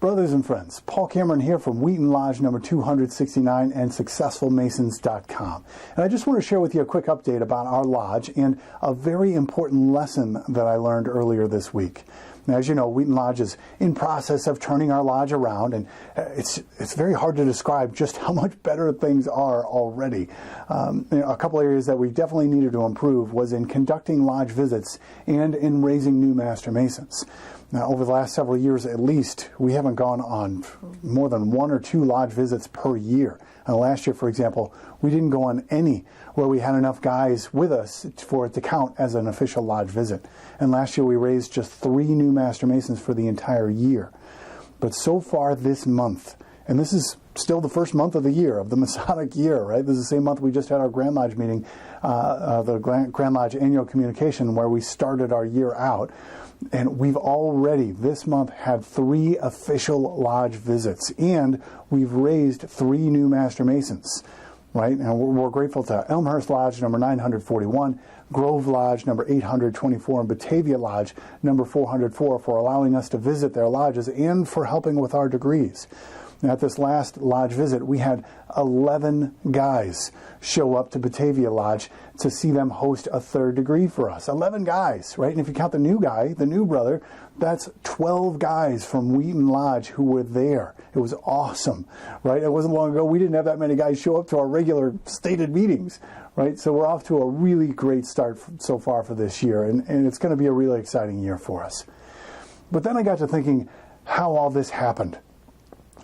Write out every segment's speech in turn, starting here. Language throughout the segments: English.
Brothers and friends, Paul Cameron here from Wheaton Lodge number 269 and SuccessfulMasons.com. And I just want to share with you a quick update about our lodge and a very important lesson that I learned earlier this week. Now, as you know, Wheaton Lodge is in process of turning our lodge around, and it's very hard to describe just how much better things are already. A couple areas that we definitely needed to improve was in conducting lodge visits and in raising new Master Masons. Now, over the last several years at least, we haven't gone on more than 1 or 2 lodge visits per year. And last year, for example, we didn't go on any where we had enough guys with us for it to count as an official lodge visit. And last year we raised just 3 new Master Masons for the entire year. But so far this month, and this is still the first month of the year, of the Masonic year, right? This is the same month we just had our Grand Lodge meeting, the Grand Lodge annual communication, where we started our year out. And we've already, this month, had 3 official lodge visits, and we've raised 3 new Master Masons, right? And we're grateful to Elmhurst Lodge number 941, Grove Lodge number 824, and Batavia Lodge number 404 for allowing us to visit their lodges and for helping with our degrees. Now, at this last lodge visit, we had 11 guys show up to Batavia Lodge to see them host a 3rd degree for us. 11 guys, right? And if you count the new guy, the new brother, that's 12 guys from Wheaton Lodge who were there. It was awesome, right? It wasn't long ago we didn't have that many guys show up to our regular stated meetings, right? So we're off to a really great start so far for this year, and it's going to be a really exciting year for us. But then I got to thinking how all this happened.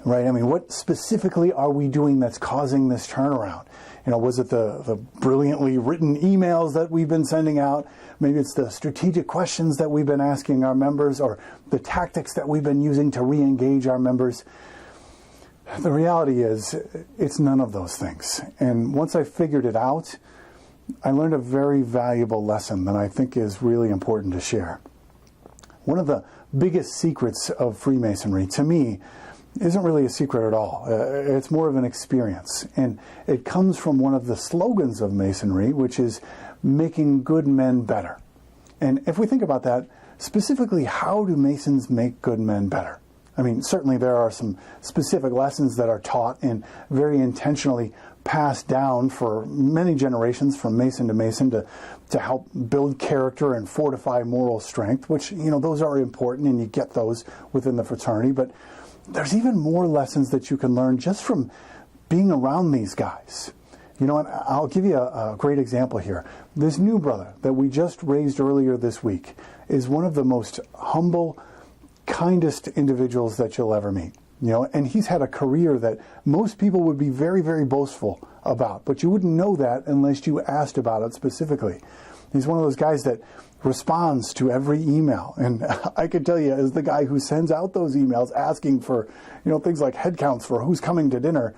Right? I mean, what specifically are we doing that's causing this turnaround? You know, was it the brilliantly written emails that we've been sending out? Maybe it's the strategic questions that we've been asking our members, or the tactics that we've been using to re-engage our members. The reality is, it's none of those things. And once I figured it out, I learned a very valuable lesson that I think is really important to share. One of the biggest secrets of Freemasonry, to me, isn't really a secret at all. It's more of an experience. And it comes from one of the slogans of Masonry, which is making good men better. And if we think about that, specifically, how do Masons make good men better? I mean, certainly there are some specific lessons that are taught and very intentionally passed down for many generations from Mason to Mason to help build character and fortify moral strength, which, you know, those are important and you get those within the fraternity. But there's even more lessons that you can learn just from being around these guys. You know what? I'll give you a great example here. This new brother that we just raised earlier this week is one of the most humble, kindest individuals that you'll ever meet. You know, and he's had a career that most people would be very, very boastful about, but you wouldn't know that unless you asked about it specifically. He's one of those guys that responds to every email. And I can tell you, as the guy who sends out those emails asking for, you know, things like head counts for who's coming to dinner,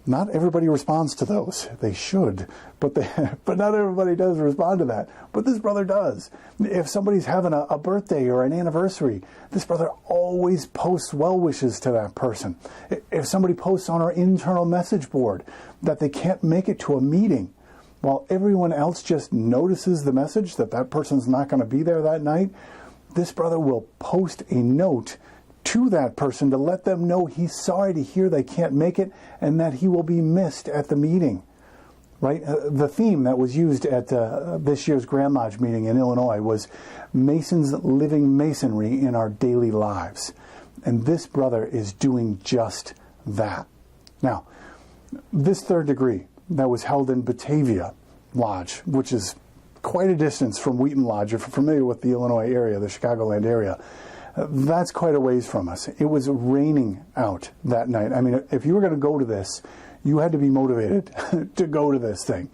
not everybody responds to those. They should, but not everybody does respond to that. But this brother does. If somebody's having a birthday or an anniversary, this brother always posts well wishes to that person. If somebody posts on our internal message board that they can't make it to a meeting, while everyone else just notices the message that that person's not going to be there that night, this brother will post a note to that person to let them know he's sorry to hear they can't make it and that he will be missed at the meeting. Right? The theme that was used at this year's Grand Lodge meeting in Illinois was Masons living Masonry in our daily lives. And this brother is doing just that. Now, this 3rd degree that was held in Batavia Lodge, which is quite a distance from Wheaton Lodge. If you're familiar with the Illinois area, the Chicagoland area, that's quite a ways from us. It was raining out that night. I mean, if you were going to go to this, you had to be motivated to go to this thing.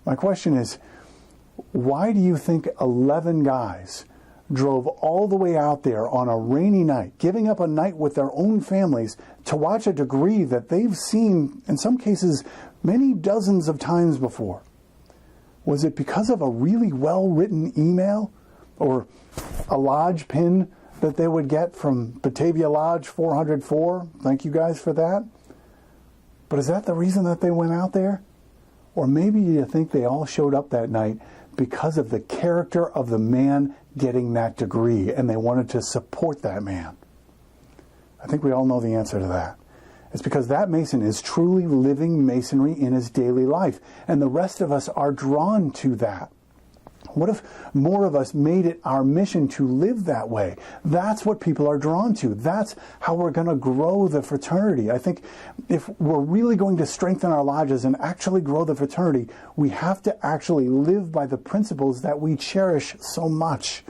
My question is, why do you think 11 guys drove all the way out there on a rainy night, giving up a night with their own families to watch a degree that they've seen, in some cases, many dozens of times before? Was it because of a really well-written email or a lodge pin that they would get from Batavia Lodge 404? Thank you guys for that. But is that the reason that they went out there? Or maybe you think they all showed up that night because of the character of the man getting that degree and they wanted to support that man? I think we all know the answer to that. It's because that Mason is truly living Masonry in his daily life, and the rest of us are drawn to that. What if more of us made it our mission to live that way? That's what people are drawn to. That's how we're going to grow the fraternity. I think if we're really going to strengthen our lodges and actually grow the fraternity, we have to actually live by the principles that we cherish so much,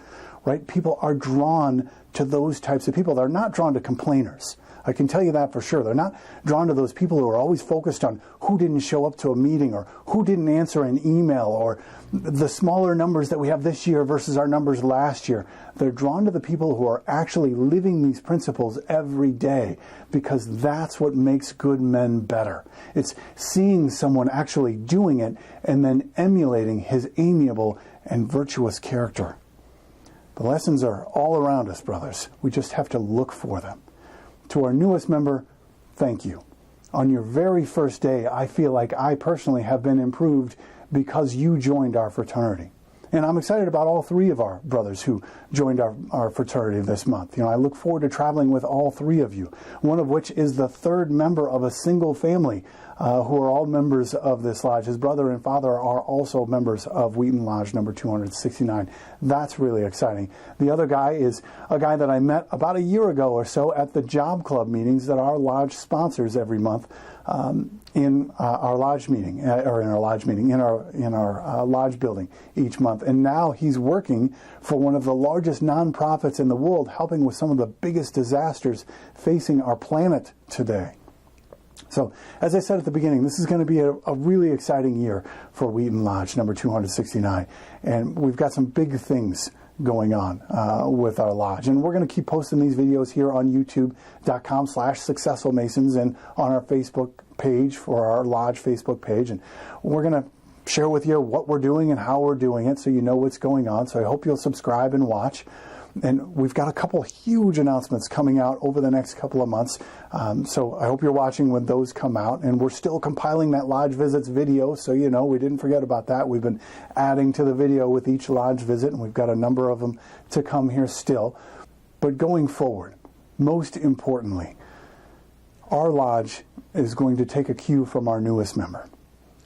right? People are drawn to those types of people. They're not drawn to complainers. I can tell you that for sure. They're not drawn to those people who are always focused on who didn't show up to a meeting or who didn't answer an email or the smaller numbers that we have this year versus our numbers last year. They're drawn to the people who are actually living these principles every day, because that's what makes good men better. It's seeing someone actually doing it and then emulating his amiable and virtuous character. The lessons are all around us, brothers. We just have to look for them. To our newest member, thank you. On your very first day, I feel like I personally have been improved because you joined our fraternity. And I'm excited about all three of our brothers who joined our fraternity this month. I look forward to traveling with all three of you, one of which is the third member of a single family who are all members of this lodge. His brother and father are also members of Wheaton Lodge number 269. That's really exciting. The other guy is a guy that I met about a year ago or so at the job club meetings that our lodge sponsors every month in our lodge meeting, in our lodge building each month. And now he's working for one of the largest nonprofits in the world, helping with some of the biggest disasters facing our planet today. So, as I said at the beginning, this is going to be a really exciting year for Wheaton Lodge number 269. And we've got some big things going on with our lodge. And we're going to keep posting these videos here on youtube.com/successfulmasons and on our Facebook page, for our lodge Facebook page. And we're going to share with you what we're doing and how we're doing it, so you know what's going on. So I hope you'll subscribe and watch. And we've got a couple huge announcements coming out over the next couple of months. So I hope you're watching when those come out. And we're still compiling that Lodge Visits video, so you know we didn't forget about that. We've been adding to the video with each Lodge visit, and we've got a number of them to come here still. But going forward, most importantly, our lodge is going to take a cue from our newest member.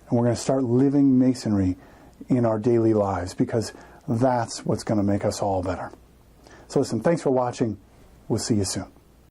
And we're going to start living Masonry in our daily lives, because that's what's going to make us all better. So listen, thanks for watching. We'll see you soon.